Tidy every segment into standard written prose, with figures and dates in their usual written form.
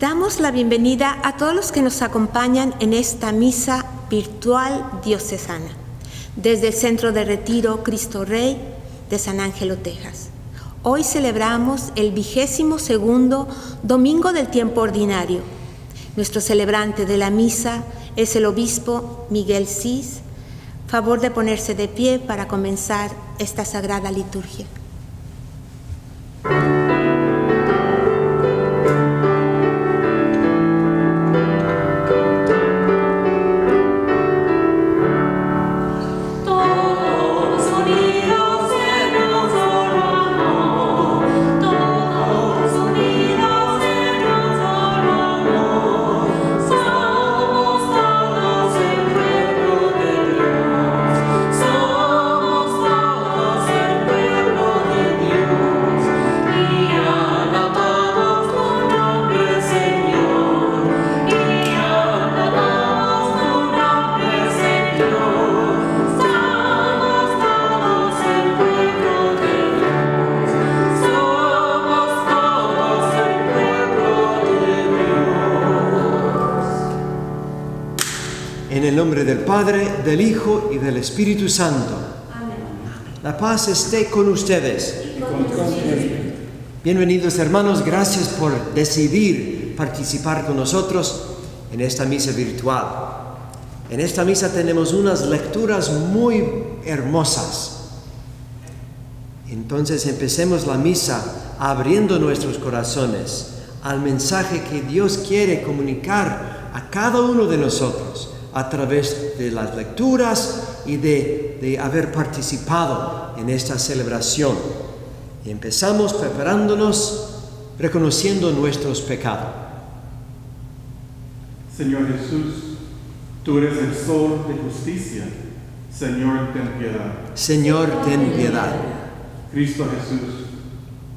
Damos la bienvenida a todos los que nos acompañan en esta misa virtual diocesana, desde el Centro de Retiro Cristo Rey de San Ángelo, Texas. Hoy celebramos el 22º domingo del tiempo ordinario. Nuestro celebrante de la misa es el obispo Miguel Cis. Favor de ponerse de pie para comenzar esta sagrada liturgia. En el nombre del Padre, del Hijo y del Espíritu Santo. Amén. La paz esté con ustedes. Bienvenidos, hermanos, gracias por decidir participar con nosotros en esta misa virtual. En esta misa tenemos unas lecturas muy hermosas. Entonces empecemos la misa abriendo nuestros corazones al mensaje que Dios quiere comunicar a cada uno de nosotros a través de las lecturas y de haber participado en esta celebración. Y empezamos preparándonos, reconociendo nuestros pecados. Señor Jesús, tú eres el sol de justicia. Señor, ten piedad. Señor, ten piedad. Cristo Jesús,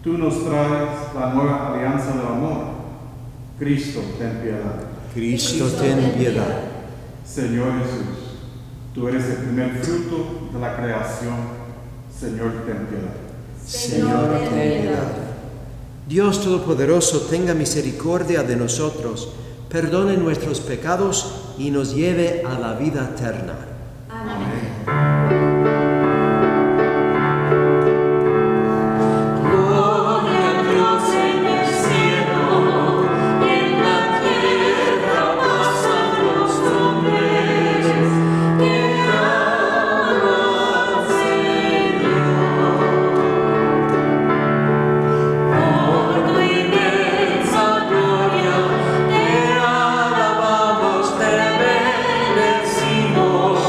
tú nos traes la nueva alianza del amor. Cristo, ten piedad. Cristo, ten piedad. Señor Jesús, tú eres el primer fruto de la creación. Señor, ten piedad. Señor, ten piedad. Dios Todopoderoso, tenga misericordia de nosotros, perdone nuestros pecados y nos lleve a la vida eterna. Amén. Te alabamos, te bendecimos.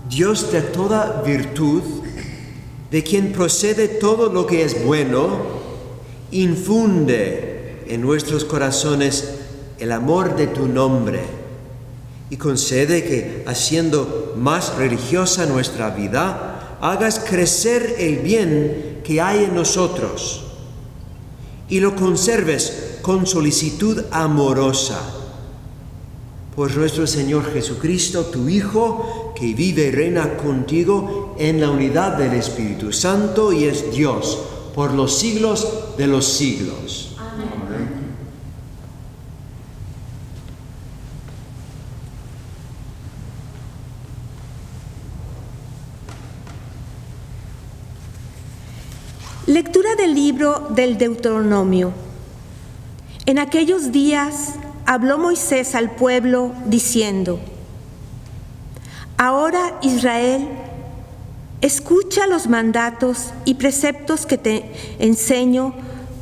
Dios de toda virtud, de quien procede todo lo que es bueno, infunde en nuestros corazones el amor de tu nombre y concede que, haciendo más religiosa nuestra vida, hagas crecer el bien que hay en nosotros y lo conserves con solicitud amorosa. Por nuestro Señor Jesucristo, tu Hijo, que vive y reina contigo en la unidad del Espíritu Santo y es Dios por los siglos de los siglos. Amén. Lectura del libro del Deuteronomio. En aquellos días habló Moisés al pueblo diciendo: Ahora, Israel, escucha los mandatos y preceptos que te enseño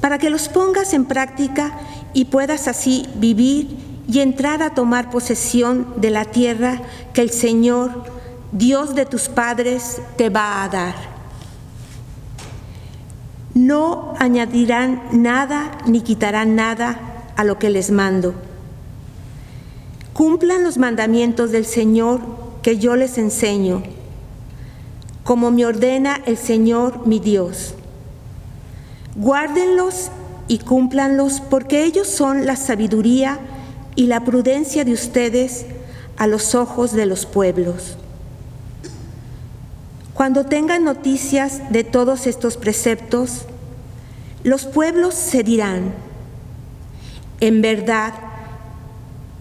para que los pongas en práctica y puedas así vivir y entrar a tomar posesión de la tierra que el Señor, Dios de tus padres, te va a dar. No añadirán nada ni quitarán nada a lo que les mando. Cumplan los mandamientos del Señor que yo les enseño, como me ordena el Señor mi Dios. Guárdenlos y cúmplanlos, porque ellos son la sabiduría y la prudencia de ustedes a los ojos de los pueblos. Cuando tengan noticias de todos estos preceptos, los pueblos se dirán: en verdad,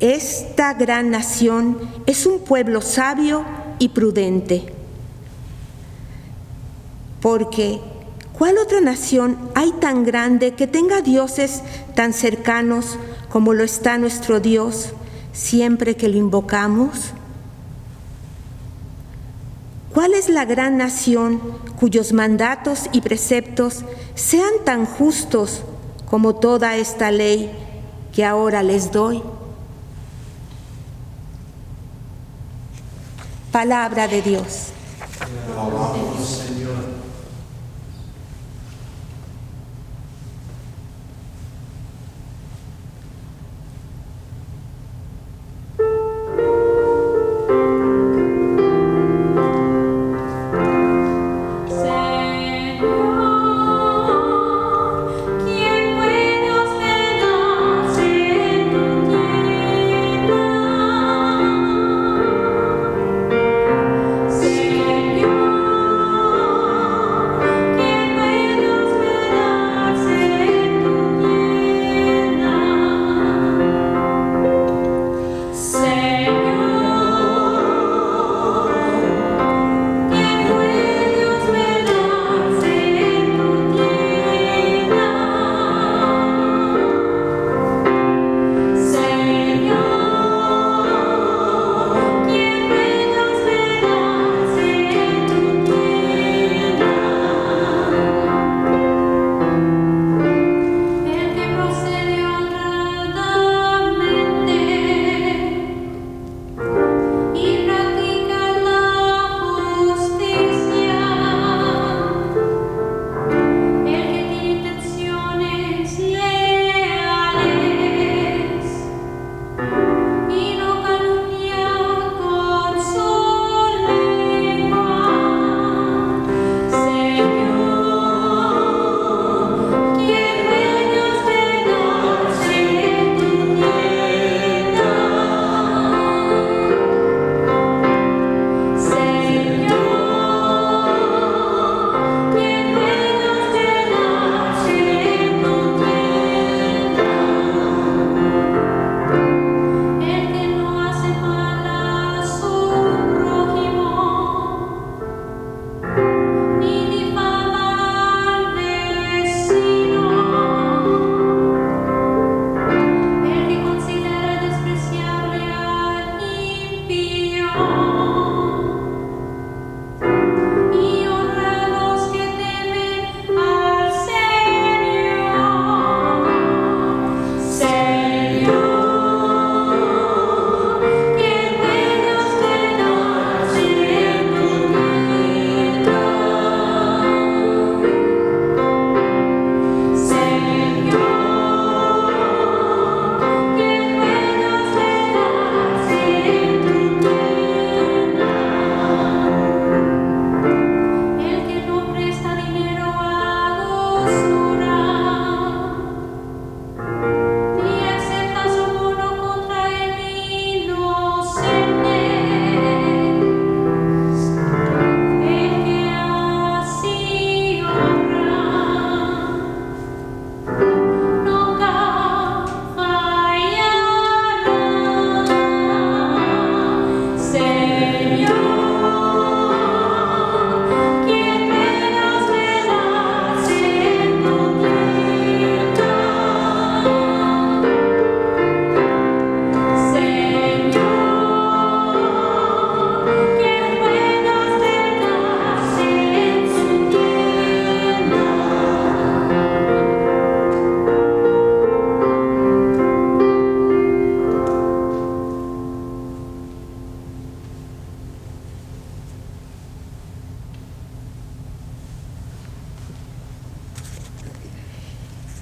esta gran nación es un pueblo sabio y prudente. Porque, ¿cuál otra nación hay tan grande que tenga dioses tan cercanos como lo está nuestro Dios siempre que lo invocamos? ¿Cuál es la gran nación cuyos mandatos y preceptos sean tan justos como toda esta ley que ahora les doy? Palabra de Dios. Alabamos, Señor. Señor,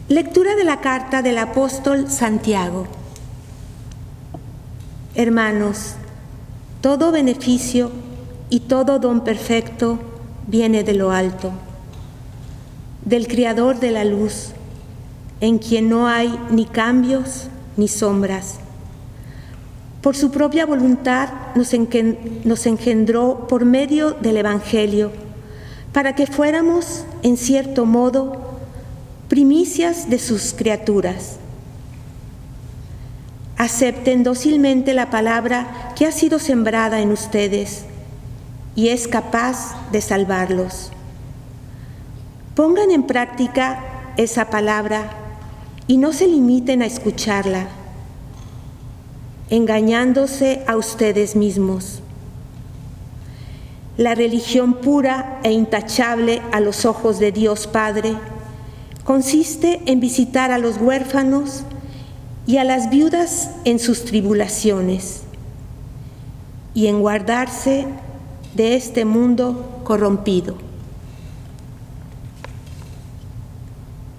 Lectura de la carta del apóstol Santiago. Hermanos, todo beneficio y todo don perfecto viene de lo alto, del Creador de la luz, en quien no hay ni cambios ni sombras. Por su propia voluntad nos engendró por medio del Evangelio, para que fuéramos, en cierto modo, primicias de sus criaturas. Acepten dócilmente la palabra que ha sido sembrada en ustedes y es capaz de salvarlos. Pongan en práctica esa palabra y no se limiten a escucharla, engañándose a ustedes mismos. La religión pura e intachable a los ojos de Dios Padre consiste en visitar a los huérfanos y a las viudas en sus tribulaciones y en guardarse de este mundo corrompido.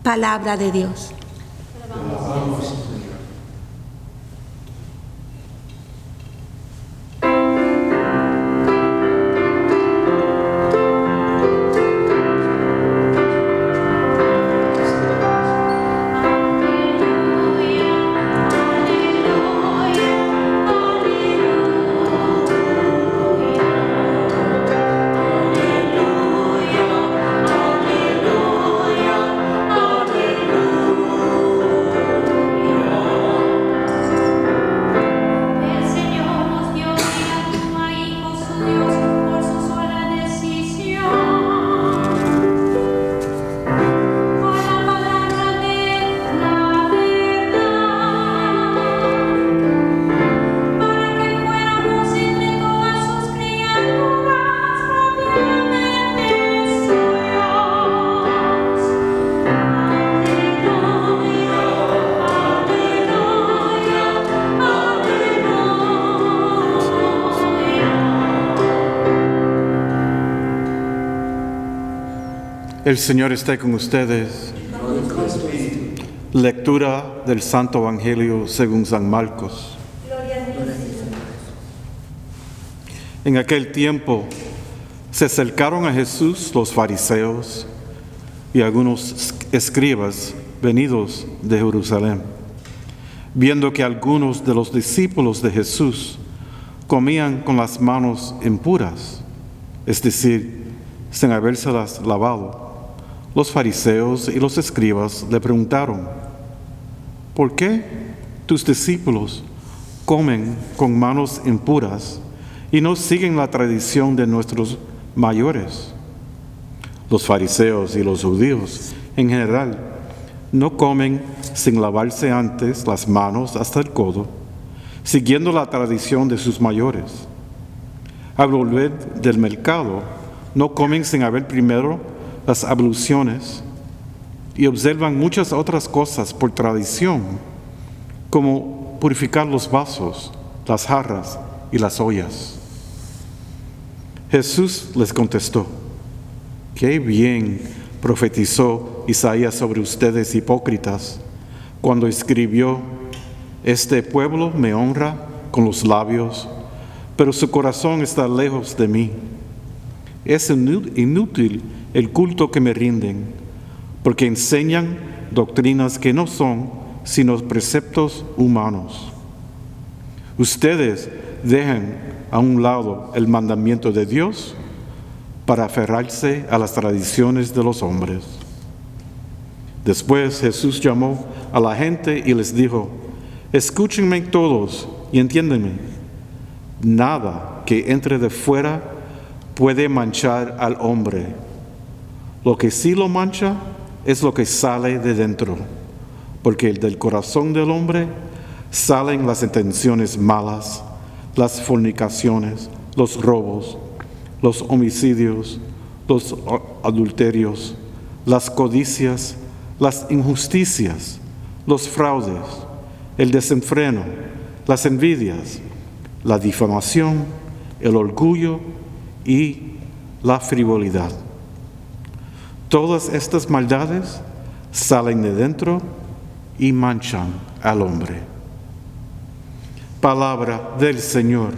Palabra de Dios. El Señor esté con ustedes. Lectura del Santo Evangelio según San Marcos. En aquel tiempo se acercaron a Jesús los fariseos y algunos escribas venidos de Jerusalén, viendo que algunos de los discípulos de Jesús comían con las manos impuras, es decir, sin habérselas lavado. Los fariseos y los escribas le preguntaron: ¿por qué tus discípulos comen con manos impuras y no siguen la tradición de nuestros mayores? Los fariseos y los judíos en general no comen sin lavarse antes las manos hasta el codo, siguiendo la tradición de sus mayores. Al volver del mercado, no comen sin haber primero las abluciones y observan muchas otras cosas por tradición, como purificar los vasos, las jarras y las ollas. Jesús les contestó: «Qué bien profetizó Isaías sobre ustedes hipócritas, cuando escribió: este pueblo me honra con los labios, pero su corazón está lejos de mí. Es inútil el culto que me rinden, porque enseñan doctrinas que no son sino preceptos humanos. Ustedes dejan a un lado el mandamiento de Dios para aferrarse a las tradiciones de los hombres». Después Jesús llamó a la gente y les dijo: «Escúchenme todos y entiéndanme. Nada que entre de fuera puede manchar al hombre. Lo que sí lo mancha es lo que sale de dentro, porque del corazón del hombre salen las intenciones malas, las fornicaciones, los robos, los homicidios, los adulterios, las codicias, las injusticias, los fraudes, el desenfreno, las envidias, la difamación, el orgullo y la frivolidad. Todas estas maldades salen de dentro y manchan al hombre. Palabra del Señor.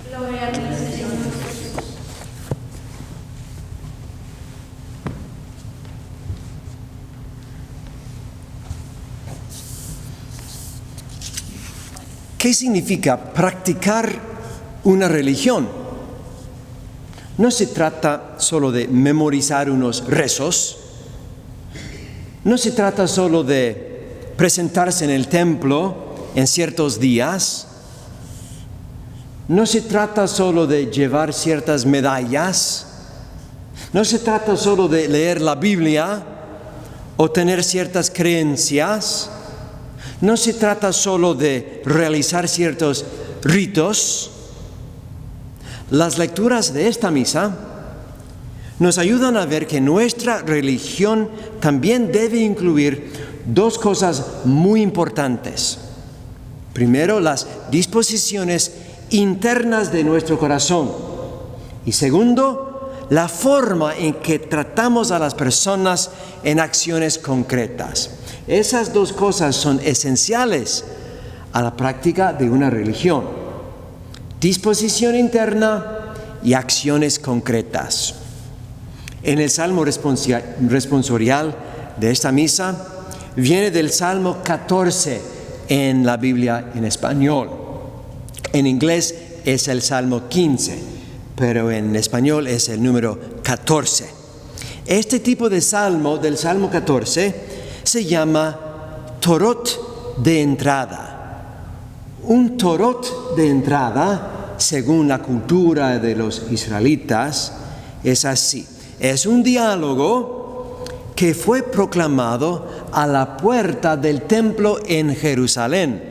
Gloria a ti, Señor. ¿Qué significa practicar una religión? No se trata solo de memorizar unos rezos, no se trata solo de presentarse en el templo en ciertos días, no se trata solo de llevar ciertas medallas, no se trata solo de leer la Biblia o tener ciertas creencias, no se trata solo de realizar ciertos ritos. Las lecturas de esta misa nos ayudan a ver que nuestra religión también debe incluir dos cosas muy importantes. Primero, las disposiciones internas de nuestro corazón. Y segundo, la forma en que tratamos a las personas en acciones concretas. Esas dos cosas son esenciales a la práctica de una religión. Disposición interna y acciones concretas. En el Salmo responsorial de esta misa viene del Salmo 14 en la Biblia en español. En inglés es el Salmo 15, pero en español es el número 14. Este tipo de salmo, del Salmo 14, se llama Torot de entrada. Un Torot de entrada, según la cultura de los israelitas, es así. Es un diálogo que fue proclamado a la puerta del templo en Jerusalén,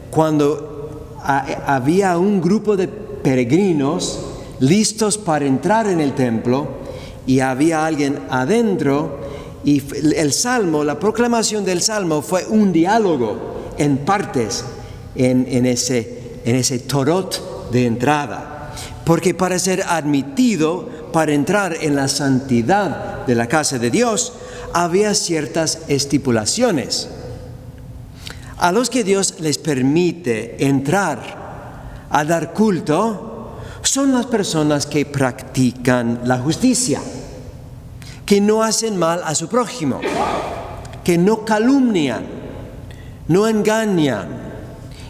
cuando había un grupo de peregrinos listos para entrar en el templo y había alguien adentro, y el salmo, la proclamación del salmo fue un diálogo en partes en ese Torot de entrada, porque para ser admitido, para entrar en la santidad de la casa de Dios, había ciertas estipulaciones. A los que Dios les permite entrar a dar culto son las personas que practican la justicia, que no hacen mal a su prójimo, que no calumnian, no engañan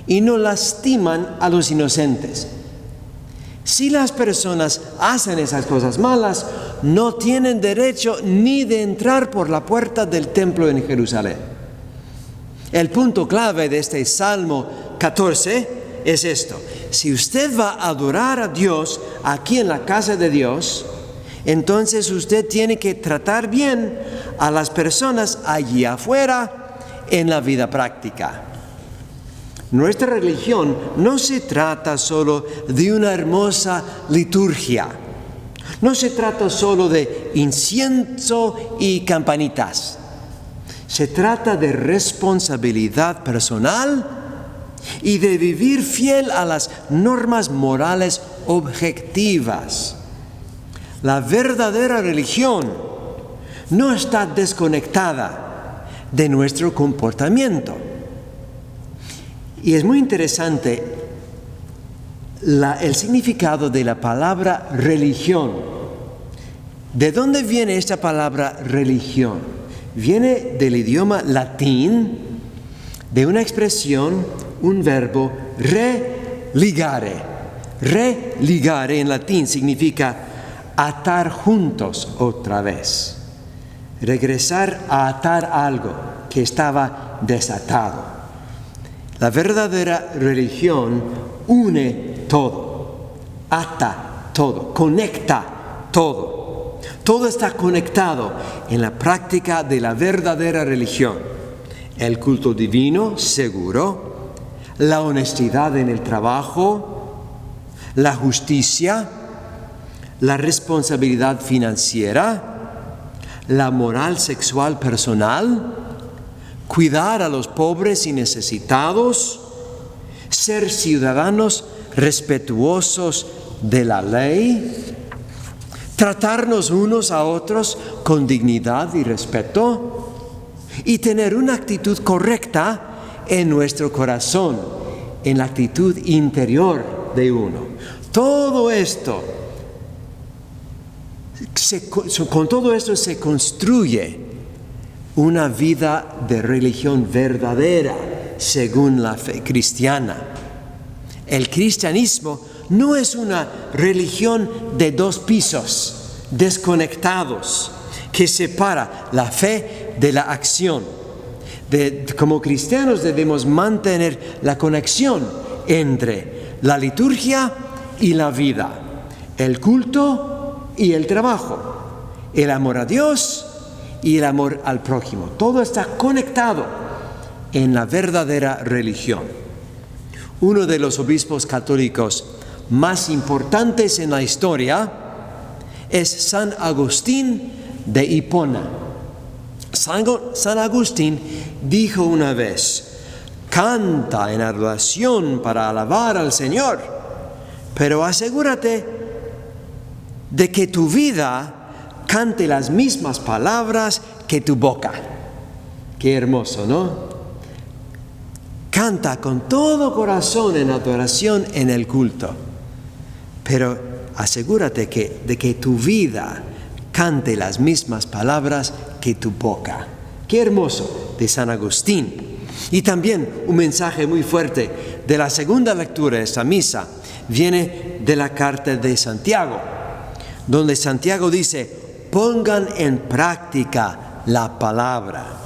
y no lastiman a los inocentes. Si las personas hacen esas cosas malas, no tienen derecho ni de entrar por la puerta del templo en Jerusalén. El punto clave de este Salmo 14 es esto: si usted va a adorar a Dios aquí en la casa de Dios, entonces usted tiene que tratar bien a las personas allí afuera en la vida práctica. Nuestra religión no se trata solo de una hermosa liturgia, no se trata solo de incienso y campanitas. Se trata de responsabilidad personal y de vivir fiel a las normas morales objetivas. La verdadera religión no está desconectada de nuestro comportamiento. Y es muy interesante el significado de la palabra religión. ¿De dónde viene esta palabra religión? Viene del idioma latín, de una expresión, un verbo, religare. Religare en latín significa atar juntos otra vez. Regresar a atar algo que estaba desatado. La verdadera religión une todo, ata todo, conecta todo. Todo está conectado en la práctica de la verdadera religión. El culto divino, seguro, la honestidad en el trabajo, la justicia, la responsabilidad financiera, la moral sexual personal, cuidar a los pobres y necesitados, ser ciudadanos respetuosos de la ley, tratarnos unos a otros con dignidad y respeto, y tener una actitud correcta en nuestro corazón, en la actitud interior de uno. Todo esto, con todo esto se construye una vida de religión verdadera según la fe cristiana. El cristianismo no es una religión de dos pisos, desconectados, que separa la fe de la acción. Como cristianos debemos mantener la conexión entre la liturgia y la vida, el culto y el trabajo, el amor a Dios y el amor al prójimo. Todo está conectado en la verdadera religión. Uno de los obispos católicos más importantes en la historia es San Agustín de Hipona. San Agustín dijo una vez: canta en adoración para alabar al Señor, pero asegúrate de que tu vida cante las mismas palabras que tu boca. Qué hermoso, ¿no? Canta con todo corazón en adoración en el culto, pero asegúrate de que tu vida cante las mismas palabras que tu boca. Qué hermoso, de San Agustín. Y también un mensaje muy fuerte de la segunda lectura de esta misa viene de la carta de Santiago, donde Santiago dice: pongan en práctica la palabra.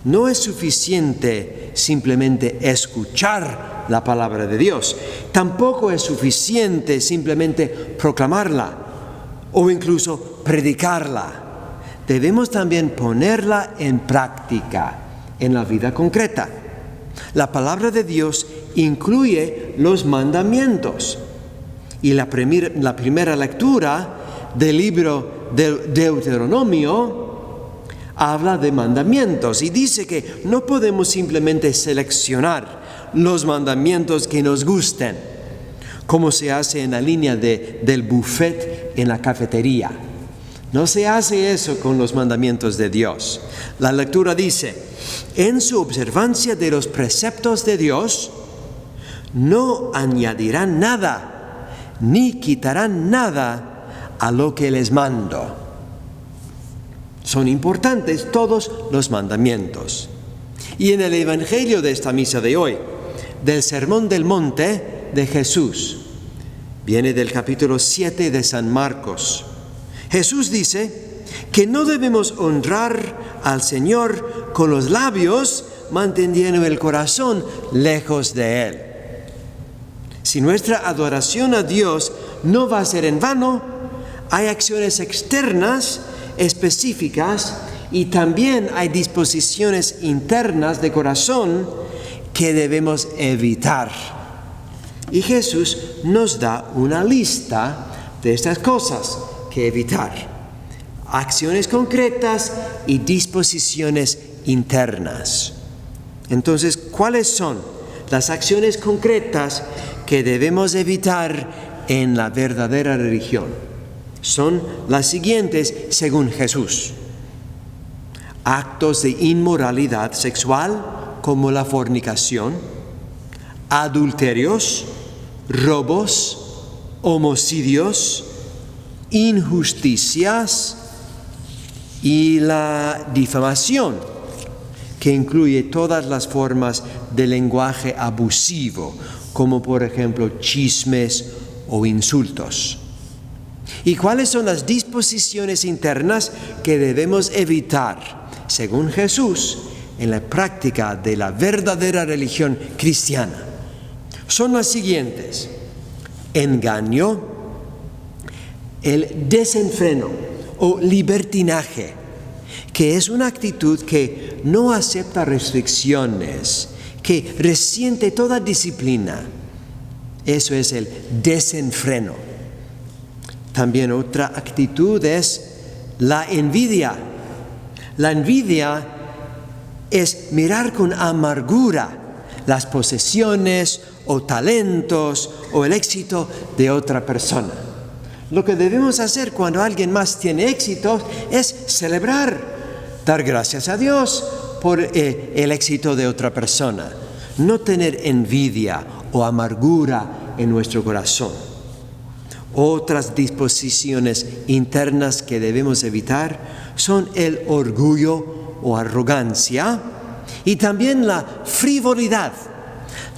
No es suficiente simplemente escuchar la palabra de Dios. Tampoco es suficiente simplemente proclamarla o incluso predicarla. Debemos también ponerla en práctica en la vida concreta. La palabra de Dios incluye los mandamientos. Y la primera lectura del libro de Deuteronomio habla de mandamientos y dice que no podemos simplemente seleccionar los mandamientos que nos gusten, como se hace en la línea del buffet en la cafetería. No se hace eso con los mandamientos de Dios. La lectura dice: en su observancia de los preceptos de Dios, no añadirán nada, ni quitarán nada a lo que les mando. Son importantes todos los mandamientos. Y en el Evangelio de esta misa de hoy, del Sermón del Monte de Jesús, viene del capítulo 7 de San Marcos. Jesús dice que no debemos honrar al Señor con los labios, manteniendo el corazón lejos de Él. Si nuestra adoración a Dios no va a ser en vano, hay acciones externas específicas y también hay disposiciones internas de corazón que debemos evitar. Y Jesús nos da una lista de estas cosas que evitar. Acciones concretas y disposiciones internas. Entonces, ¿cuáles son las acciones concretas que debemos evitar en la verdadera religión? Son las siguientes según Jesús: actos de inmoralidad sexual como la fornicación, adulterios, robos, homicidios, injusticias y la difamación, que incluye todas las formas de lenguaje abusivo, como por ejemplo chismes o insultos. ¿Y cuáles son las disposiciones internas que debemos evitar, según Jesús, en la práctica de la verdadera religión cristiana? Son las siguientes: engaño, el desenfreno o libertinaje, que es una actitud que no acepta restricciones, que resiente toda disciplina. Eso es el desenfreno. También otra actitud es la envidia. La envidia es mirar con amargura las posesiones o talentos o el éxito de otra persona. Lo que debemos hacer cuando alguien más tiene éxito es celebrar, dar gracias a Dios por el éxito de otra persona, no tener envidia o amargura en nuestro corazón. Otras disposiciones internas que debemos evitar son el orgullo o arrogancia y también la frivolidad.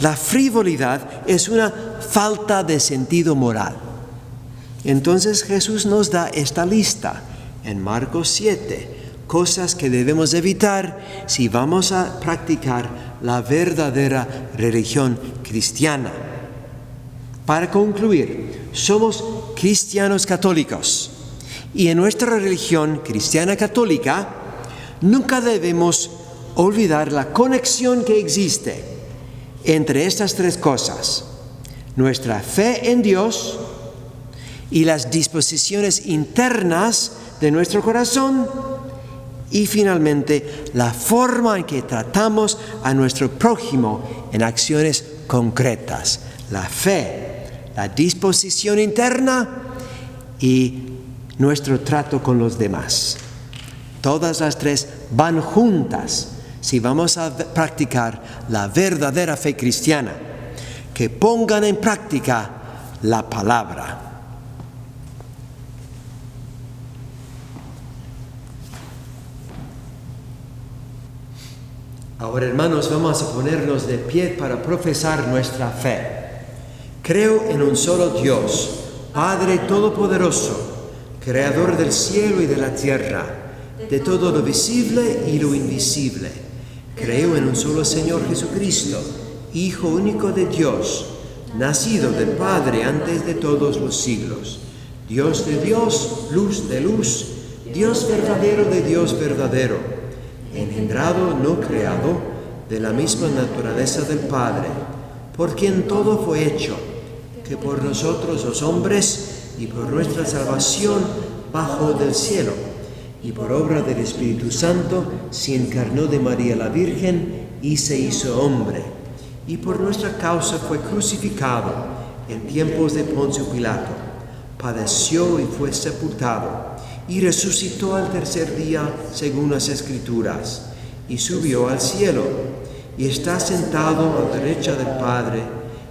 La frivolidad es una falta de sentido moral. Entonces Jesús nos da esta lista en Marcos 7, cosas que debemos evitar si vamos a practicar la verdadera religión cristiana. Para concluir, somos cristianos católicos y en nuestra religión cristiana católica nunca debemos olvidar la conexión que existe entre estas tres cosas: nuestra fe en Dios y las disposiciones internas de nuestro corazón, y finalmente la forma en que tratamos a nuestro prójimo en acciones concretas. La fe, la disposición interna y nuestro trato con los demás. Todas las tres van juntas si vamos a practicar la verdadera fe cristiana. Que pongan en práctica la palabra. Ahora, hermanos, vamos a ponernos de pie para profesar nuestra fe. Creo en un solo Dios, Padre Todopoderoso, Creador del cielo y de la tierra, de todo lo visible y lo invisible. Creo en un solo Señor Jesucristo, Hijo único de Dios, nacido del Padre antes de todos los siglos. Dios de Dios, luz de luz, Dios verdadero de Dios verdadero, engendrado, no creado, de la misma naturaleza del Padre, por quien todo fue hecho, que por nosotros los hombres y por nuestra salvación bajó del cielo, y por obra del Espíritu Santo se encarnó de María la Virgen y se hizo hombre, y por nuestra causa fue crucificado en tiempos de Poncio Pilato, padeció y fue sepultado, y resucitó al tercer día según las Escrituras, y subió al cielo, y está sentado a la derecha del Padre,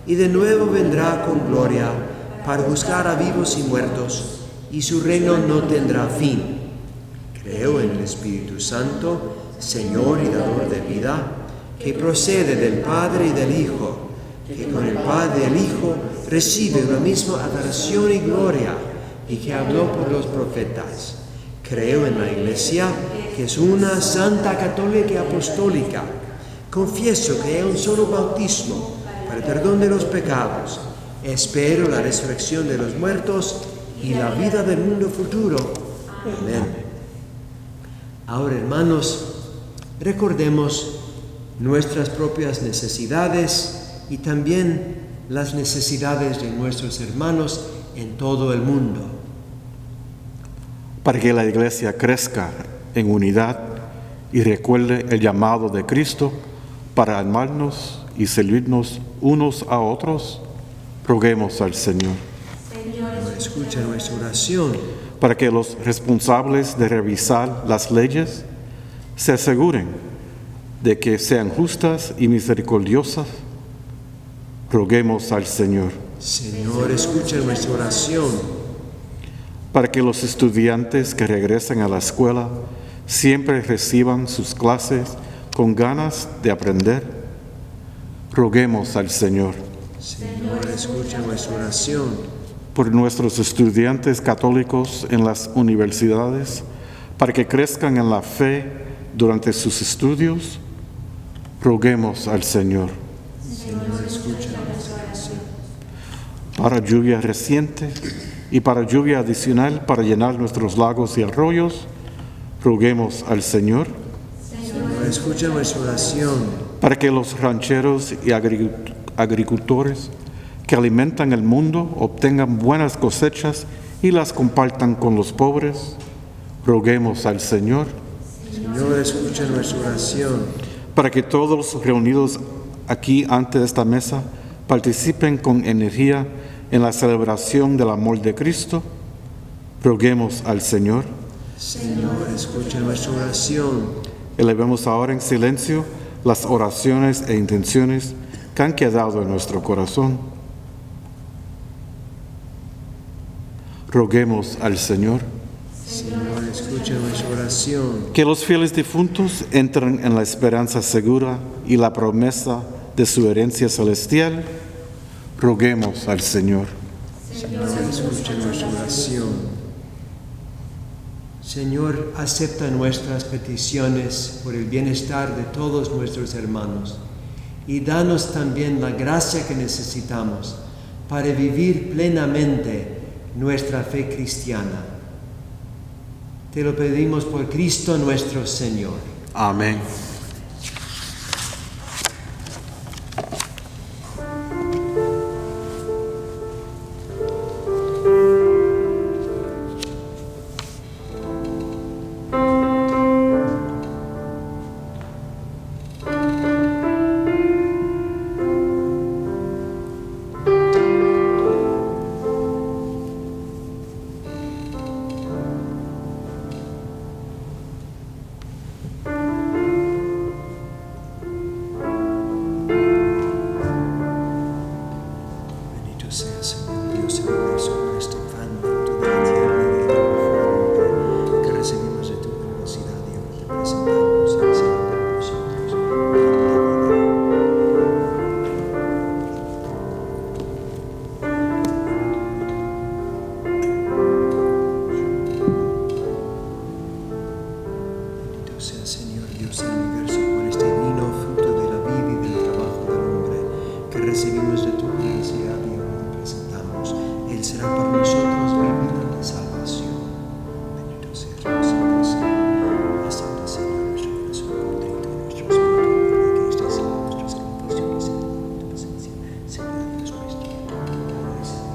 y de nuevo vendrá con gloria para juzgar a vivos y muertos, y su reino no tendrá fin. Creo en el Espíritu Santo, Señor y dador de vida, que procede del Padre y del Hijo, que con el Padre y el Hijo recibe una misma adoración y gloria, y que habló por los profetas. Creo en la Iglesia, que es una santa, católica y apostólica. Confieso que hay un solo bautismo para el perdón de los pecados. Espero la resurrección de los muertos y la vida del mundo futuro. Amén. Ahora, hermanos, recordemos nuestras propias necesidades y también las necesidades de nuestros hermanos en todo el mundo. Para que la Iglesia crezca en unidad y recuerde el llamado de Cristo para amarnos y servirnos unos a otros, roguemos al Señor. Señor, escucha nuestra oración. Para que los responsables de revisar las leyes se aseguren de que sean justas y misericordiosas, roguemos al Señor. Señor, escucha nuestra oración. Para que los estudiantes que regresen a la escuela siempre reciban sus clases con ganas de aprender, roguemos al Señor. Señor, escucha nuestra oración. Por nuestros estudiantes católicos en las universidades, para que crezcan en la fe durante sus estudios, roguemos al Señor. Señor, escucha nuestra oración. Para lluvia reciente y para lluvia adicional para llenar nuestros lagos y arroyos, roguemos al Señor. Señor, escucha nuestra oración. Para que los rancheros y agricultores que alimentan el mundo obtengan buenas cosechas y las compartan con los pobres, roguemos al Señor. Señor, escucha nuestra oración. Para que todos reunidos aquí ante esta mesa participen con energía en la celebración del amor de Cristo, roguemos al Señor. Señor, escucha nuestra oración. Elevemos ahora en silencio las oraciones e intenciones que han quedado en nuestro corazón. Roguemos al Señor Señor, escucha nuestra oración. que los fieles difuntos entren en la esperanza segura y la promesa de su herencia celestial. Roguemos al Señor. Señor, escucha nuestra oración. Señor, acepta nuestras peticiones por el bienestar de todos nuestros hermanos y danos también la gracia que necesitamos para vivir plenamente nuestra fe cristiana. Te lo pedimos por Cristo nuestro Señor. Amén. Bendito sea, Señor Dios del universo, por este pan, fruto de la tierra y del trabajo, que recibimos de tu generosidad y ahora te presentamos al Señor de nosotros. Bendito sea, Señor Dios del universo, por este vino, fruto de la vida y del trabajo del hombre, que recibimos de tu generosidad y ahora te presentamos. Él será para nosotros mi vida de salvación. Bendito seas por siempre, Señor. Acepta, Señor, nuestro corazón contrito y nuestro espíritu humilde, que este sea nuestro sacrificio y sea tu presencia. Señor Dios nuestro,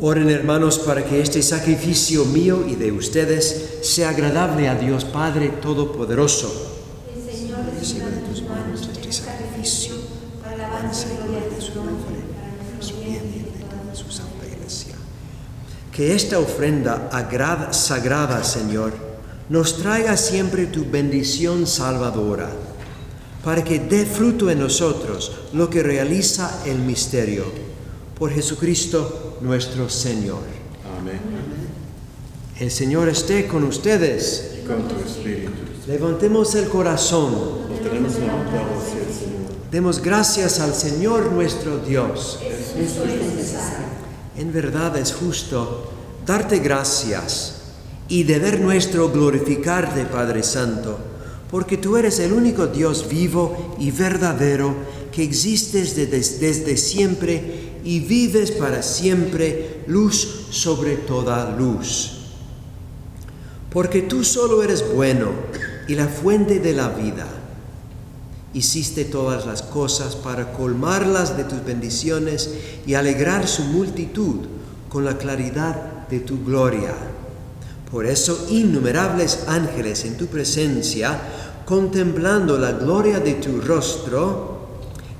Oren, hermanos, para que este sacrificio mío y de ustedes sea agradable a Dios Padre Todopoderoso. Reciba de tus manos este sacrificio, alabanza y gloria de su nombre, nuestro bien y el de toda su santa iglesia. Que esta ofrenda sagrada, Señor, nos traiga siempre tu bendición salvadora, para que dé fruto en nosotros lo que realiza el misterio. Por Jesucristo nuestro Señor. Amén. El Señor esté con ustedes. Y con tu espíritu. Levantemos el corazón. Lo tenemos levantado hacia el Señor. Demos gracias al Señor nuestro Dios. En verdad es justo darte gracias y deber nuestro glorificarte, Padre Santo, porque tú eres el único Dios vivo y verdadero que existes desde siempre y vives para siempre, luz sobre toda luz. Porque tú solo eres bueno y la fuente de la vida. Hiciste todas las cosas para colmarlas de tus bendiciones y alegrar su multitud con la claridad de tu gloria. Por eso innumerables ángeles en tu presencia, contemplando la gloria de tu rostro,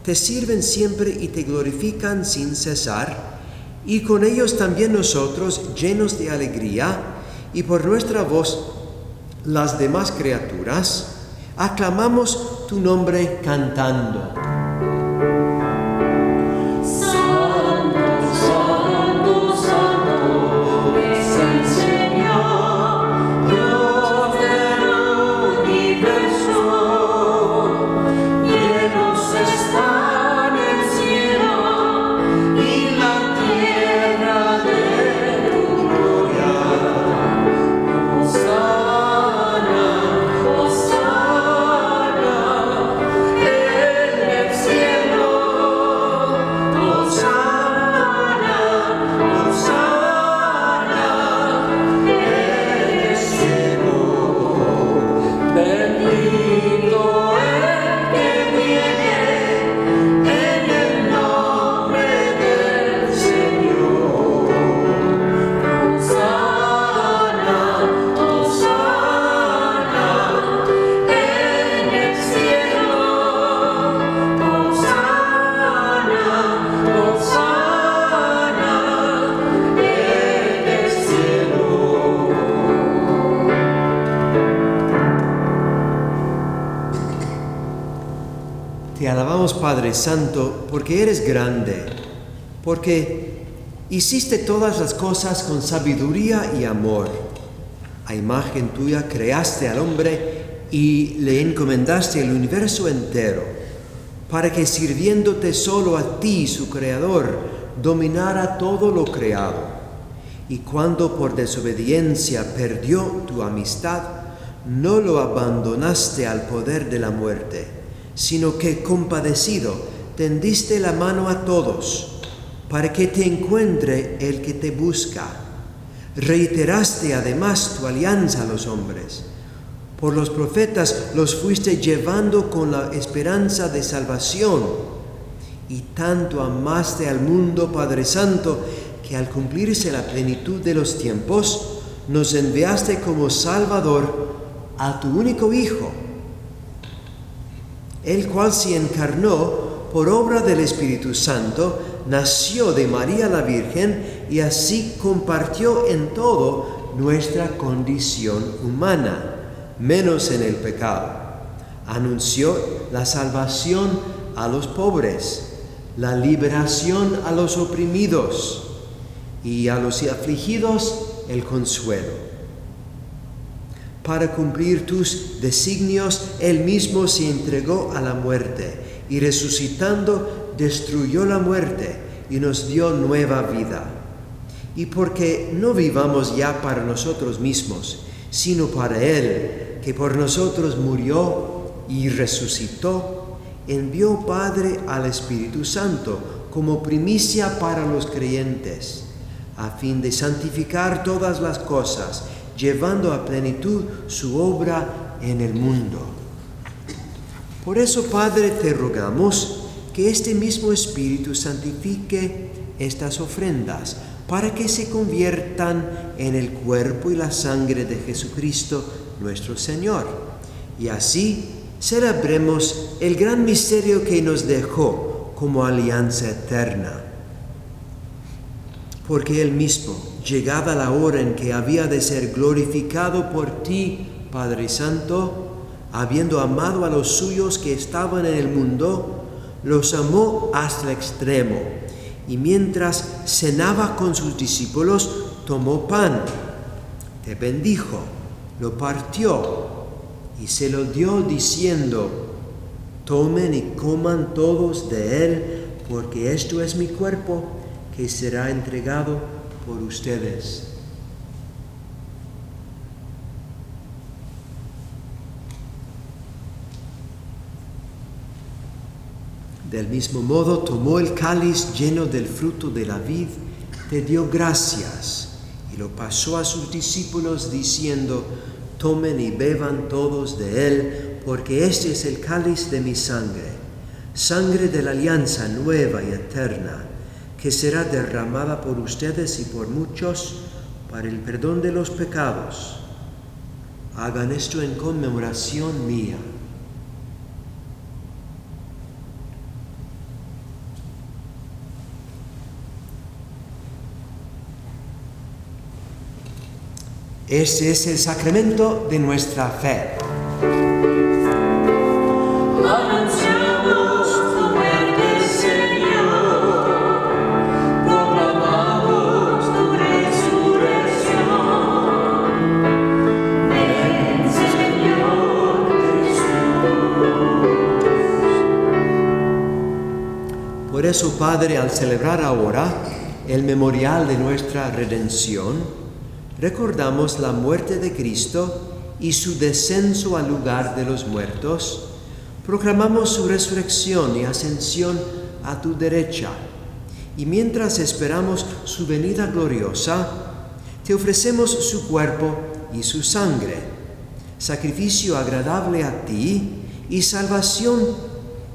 te sirven siempre y te glorifican sin cesar, y con ellos también nosotros, llenos de alegría, y por nuestra voz las demás criaturas, aclamamos tu nombre cantando. Hosanna, alabamos, Padre Santo, porque eres grande, porque hiciste todas las cosas con sabiduría y amor. A imagen tuya creaste al hombre y le encomendaste el universo entero, para que sirviéndote solo a ti, su Creador, dominara todo lo creado. Y cuando por desobediencia perdió tu amistad, no lo abandonaste al poder de la muerte, sino que compadecido tendiste la mano a todos, para que te encuentre el que te busca. Reiteraste además tu alianza a los hombres. Por los profetas los fuiste llevando con la esperanza de salvación. Y tanto amaste al mundo, Padre Santo, que al cumplirse la plenitud de los tiempos, nos enviaste como Salvador a tu único Hijo, el cual se encarnó por obra del Espíritu Santo, nació de María la Virgen y así compartió en todo nuestra condición humana, menos en el pecado. Anunció la salvación a los pobres, la liberación a los oprimidos y a los afligidos el consuelo. Para cumplir tus designios, Él mismo se entregó a la muerte y resucitando destruyó la muerte y nos dio nueva vida. Y porque no vivamos ya para nosotros mismos, sino para Él, que por nosotros murió y resucitó, envió Padre al Espíritu Santo como primicia para los creyentes, a fin de santificar todas las cosas, llevando a plenitud su obra en el mundo. Por eso, Padre, te rogamos que este mismo Espíritu santifique estas ofrendas, para que se conviertan en el cuerpo y la sangre de Jesucristo nuestro Señor. Y así celebremos el gran misterio que nos dejó como alianza eterna. Porque Él mismo, llegada la hora en que había de ser glorificado por ti, Padre Santo, habiendo amado a los suyos que estaban en el mundo, los amó hasta el extremo, y mientras cenaba con sus discípulos, tomó pan, te bendijo, lo partió y se lo dio diciendo: tomen y coman todos de él, porque esto es mi cuerpo que será entregado por ustedes. Del mismo modo tomó el cáliz lleno del fruto de la vid, te dio gracias y lo pasó a sus discípulos diciendo: tomen y beban todos de él, porque este es el cáliz de mi sangre, sangre de la alianza nueva y eterna, que será derramada por ustedes y por muchos para el perdón de los pecados. Hagan esto en conmemoración mía. Este es el sacramento de nuestra fe. Anunciamos tu muerte, Señor, proclamamos tu resurrección. Ven, Señor Jesús. Por eso, Padre, al celebrar ahora el memorial de nuestra redención, recordamos la muerte de Cristo y su descenso al lugar de los muertos. Proclamamos su resurrección y ascensión a tu derecha. Y mientras esperamos su venida gloriosa, te ofrecemos su cuerpo y su sangre, sacrificio agradable a ti y salvación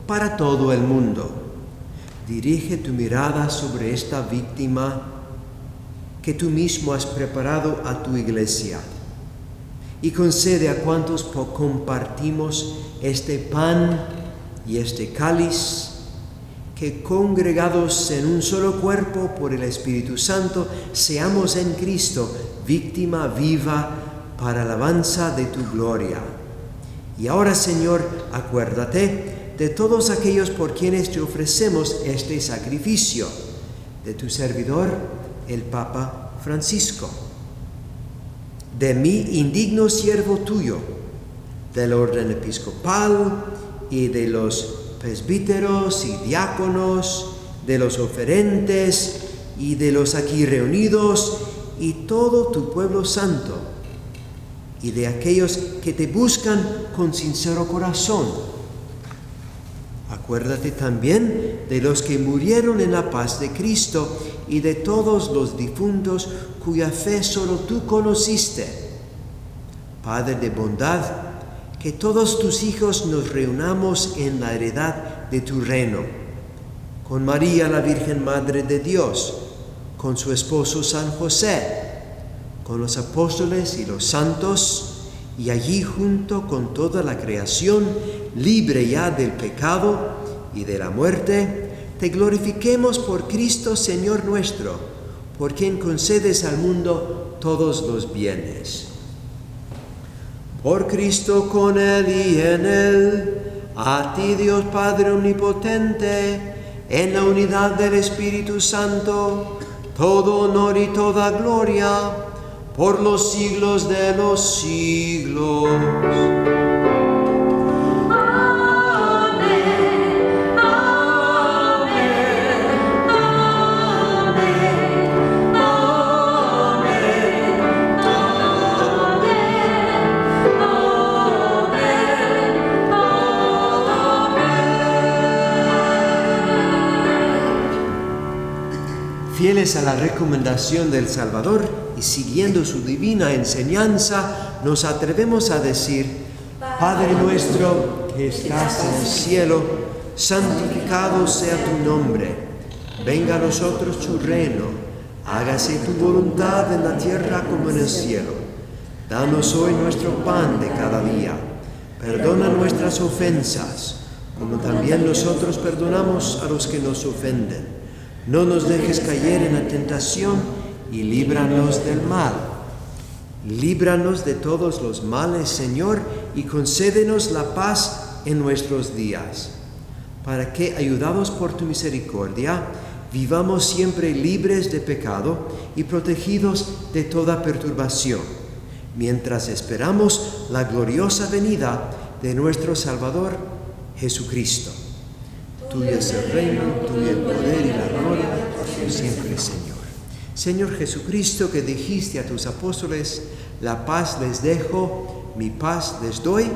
para todo el mundo. Dirige tu mirada sobre esta víctima que tú mismo has preparado a tu iglesia, y concede a cuantos compartimos este pan y este cáliz, que congregados en un solo cuerpo por el Espíritu Santo, seamos en Cristo víctima viva para alabanza de tu gloria. Y ahora, Señor, acuérdate de todos aquellos por quienes te ofrecemos este sacrificio, de tu servidor, el Papa Francisco, de mi indigno siervo tuyo, del orden episcopal y de los presbíteros y diáconos, de los oferentes y de los aquí reunidos y todo tu pueblo santo, y de aquellos que te buscan con sincero corazón. Acuérdate también de los que murieron en la paz de Cristo y de todos los difuntos cuya fe solo tú conociste. Padre de bondad, que todos tus hijos nos reunamos en la heredad de tu reino, con María la Virgen Madre de Dios, con su esposo San José, con los apóstoles y los santos, y allí junto con toda la creación, libre ya del pecado y de la muerte, te glorifiquemos por Cristo Señor nuestro, por quien concedes al mundo todos los bienes. Por Cristo, con Él y en Él, a ti Dios Padre Omnipotente, en la unidad del Espíritu Santo, todo honor y toda gloria, por los siglos de los siglos. Fieles a la recomendación del Salvador y siguiendo su divina enseñanza, nos atrevemos a decir: Padre nuestro que estás en el cielo, santificado sea tu nombre. Venga a nosotros tu reino. Hágase tu voluntad en la tierra como en el cielo. Danos hoy nuestro pan de cada día. Perdona nuestras ofensas, como también nosotros perdonamos a los que nos ofenden. No nos dejes caer en la tentación y líbranos del mal. Líbranos de todos los males, Señor, y concédenos la paz en nuestros días, para que, ayudados por tu misericordia, vivamos siempre libres de pecado y protegidos de toda perturbación, mientras esperamos la gloriosa venida de nuestro Salvador, Jesucristo. Tuyo es el reino, tuyo el poder y la gloria, por siempre, Señor. Señor Jesucristo, que dijiste a tus apóstoles: la paz les dejo, mi paz les doy,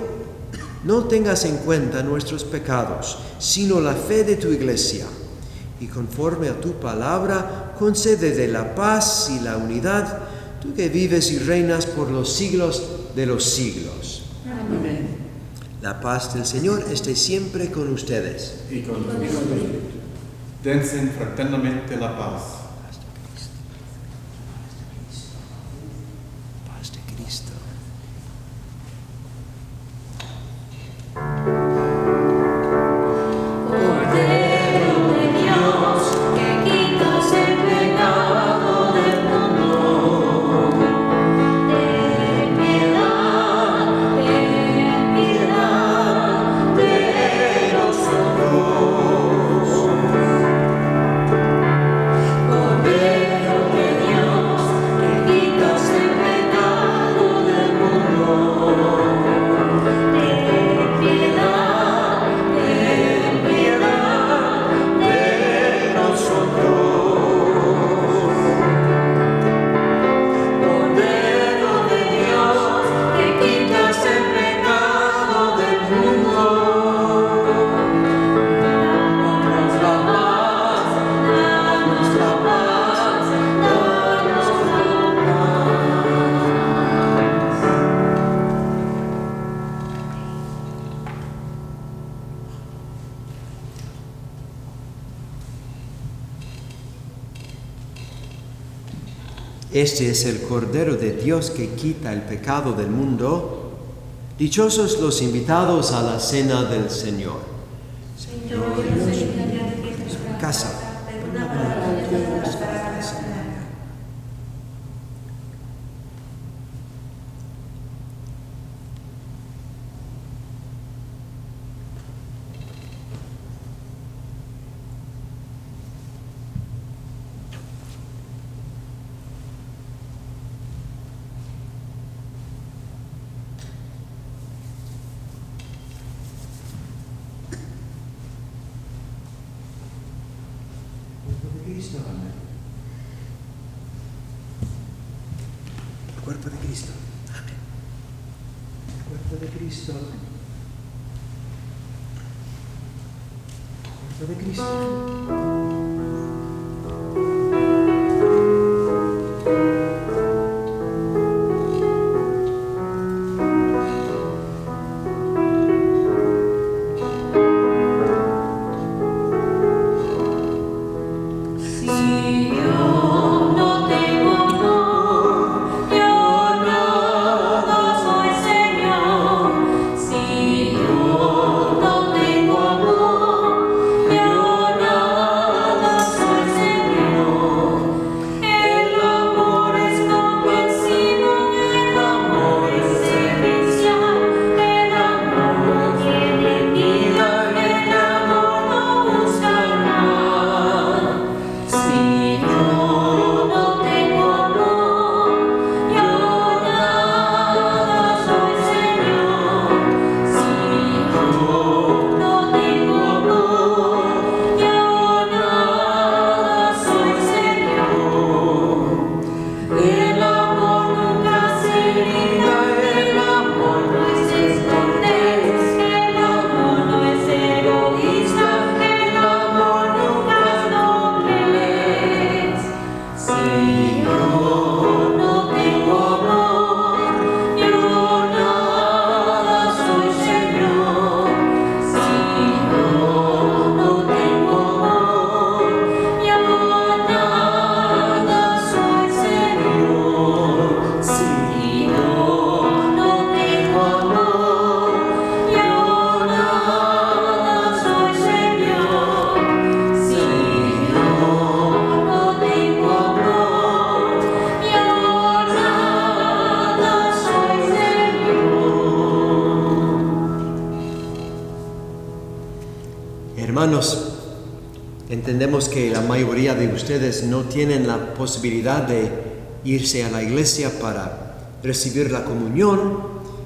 no tengas en cuenta nuestros pecados, sino la fe de tu iglesia. Y conforme a tu palabra, concédele la paz y la unidad, tú que vives y reinas por los siglos de los siglos. Amén. La paz del Señor esté siempre con ustedes. Y con tu espíritu. Dense fraternamente la paz. Paz de Cristo. Cordero de Dios, que quitas el pecado del mundo, ten piedad de nosotros. Cordero de Dios, que quitas el pecado del mundo, ten piedad de nosotros. Cordero de Dios, que quitas el pecado del mundo, danos la paz, danos la paz, danos la Este es el Cordero de Dios que quita el pecado del mundo. Dichosos los invitados a la cena del Señor. Casa. Cristo. Amén. El cuerpo de Cristo. Amén. El cuerpo de Cristo. El cuerpo de Cristo. Hermanos, entendemos que la mayoría de ustedes no tienen la posibilidad de irse a la iglesia para recibir la comunión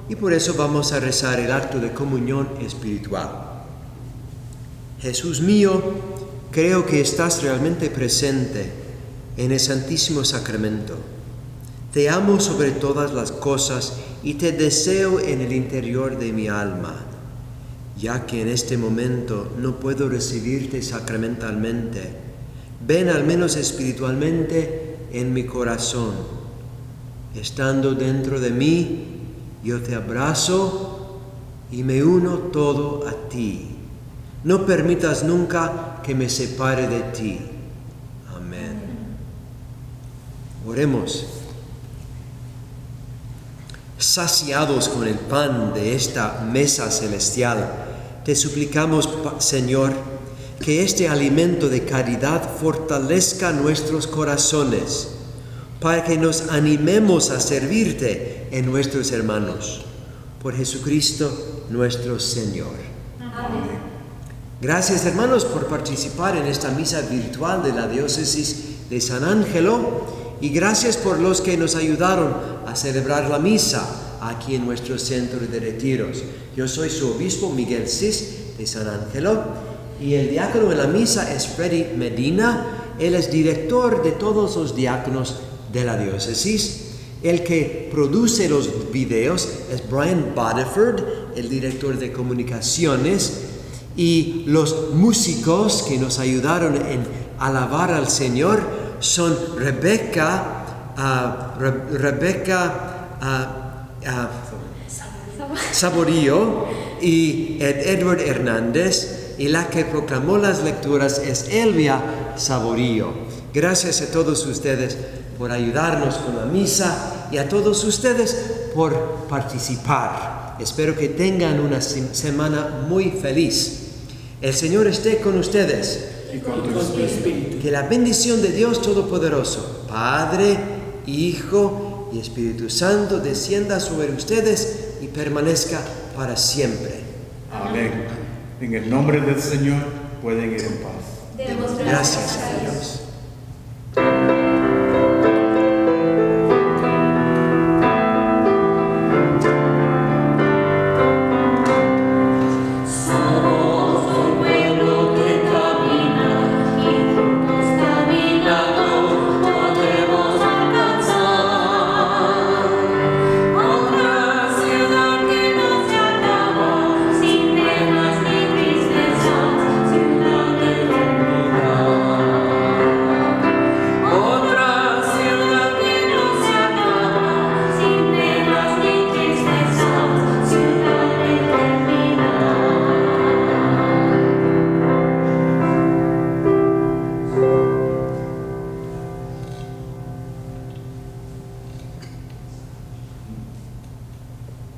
y por eso vamos a rezar el acto de comunión espiritual. Jesús mío, creo que estás realmente presente en el Santísimo Sacramento. Te amo sobre todas las cosas y te deseo en el interior de mi alma. Ya que en este momento no puedo recibirte sacramentalmente, ven al menos espiritualmente en mi corazón. Estando dentro de mí, yo te abrazo y me uno todo a ti. No permitas nunca que me separe de ti. Amén. Oremos. Saciados con el pan de esta mesa celestial, te suplicamos, Señor, que este alimento de caridad fortalezca nuestros corazones, para que nos animemos a servirte en nuestros hermanos. Por Jesucristo nuestro Señor. Amén. Gracias, hermanos, por participar en esta misa virtual de la diócesis de San Ángelo, y gracias por los que nos ayudaron a celebrar la misa aquí en nuestro centro de retiros. Yo soy su obispo Miguel Cis de San Ángelo y el diácono en la misa es Freddy Medina. Él es director de todos los diáconos de la diócesis. El que produce los videos es Brian Bodiford, el director de comunicaciones, y los músicos que nos ayudaron en alabar al Señor son Rebecca Saborío y Edward Hernández, y la que proclamó las lecturas es Elvia Saborío. Gracias a todos ustedes por ayudarnos con la misa y a todos ustedes por participar. Espero que tengan una semana muy feliz. El Señor esté con ustedes. Y con tu espíritu. Que la bendición de Dios Todopoderoso, Padre, Hijo y Espíritu Santo descienda sobre ustedes y permanezca para siempre. Amén. En el nombre del Señor pueden ir en paz. Demos Gracias.